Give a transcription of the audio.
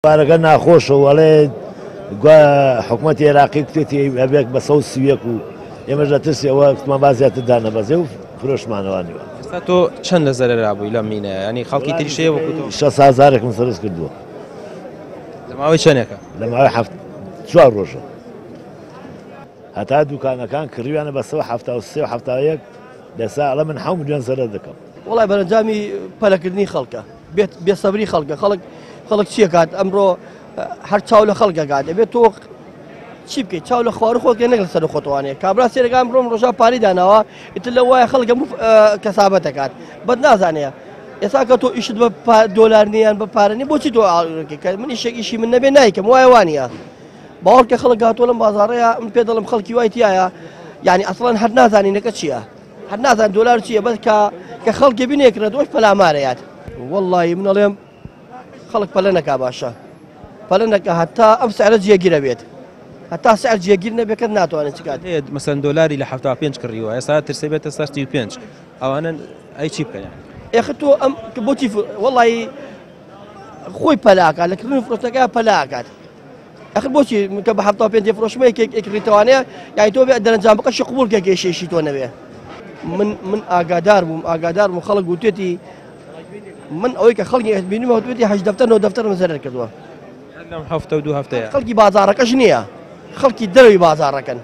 بارەکە ناخۆشە وەڵێ حکوومەتی عێراقی کوتێتی ئەبێک بە 130 و ئێمەش لە ترسی ئەوە کتمان بازیاتر دانەبەزێ و فرۆشمانەوانیوە. ئێستا تۆ چەند لە زەرەر رابووی لەم مینە؟ ینی خەڵکی تریشەیە وەکو تۆ 600,000 سەرز کردووە لە ماوەی چەندێکە؟ لە ماوەی 4 ڕۆژە. هەتا دوکانەکان کڕیوانە بە 173 و 71 لەسا ئەڵە من 7 ملیۆن زەرەر دەکەم. وڵای بەرەنجامی پەلەکردنی خەڵکە بێسەبری خەڵکە خەڵک چیە کات ئەمڕۆ هەر چاو لە خەڵکەکات دەبێت تۆ چی بکەیت چاو لە خوار خۆکە نەگەڵ سەر خۆتوانێت کابرا سێرەکان بڕۆم ڕۆژا پاری داناوە ئیتر لە وایە خەڵک هەموو کەسابەت دەکات بەد نازانەیە ئێستا کە تۆ ئیشت بە دۆلار نییان بە پارەنی بۆچی تۆ کە من ئیشێکی من نەبێ نایکەم وایە وانە باوەڕکە خەڵک هاتووە لەم بازاڕەیە من پێ دەڵم خەڵکی وای تایە یعنی ئەسڵەن هەر نازانینەکە چییە هەر نازان دۆلار چییە بەس کە خەڵکی بینێکرە دۆش پەلامارەیات وەڵڵی من ئەڵێم خەڵک پەلە نەکا باشە پەلە نەکە هەتا ئەم سعرە جێگیرە بێت هەتا سعر جێگیر نەبێکرد ناتوانێت چکات مەسەن دۆلاری لە 75 کڕیوە ئێستا ترسێ بێتە 35 ئەوانە ئەی چی بکەن؟ ئێخ تۆ ئەم بۆچی وەڵی خۆی پەلاکات لە کردنی فرۆشتەکە پەلاکات ئەخر بۆچی کە بە 75 فرۆشمەیەکێکریتوانەیە یای تۆ بێ دەرەنجام بقەشی قوبولکە گەشێشی تۆ نەبێ من ئاگادار بووم خەڵک گوتێتی من ئەوەی کە خەڵکی بینیمەوە توێتی 8 دەفتەر 9 دەفتەر زەرەر کردووە لەم هەفتە و 2 هەفتەیە خەڵکی بازاڕەکەش نییە خەڵکی دەروی بازاڕەکەن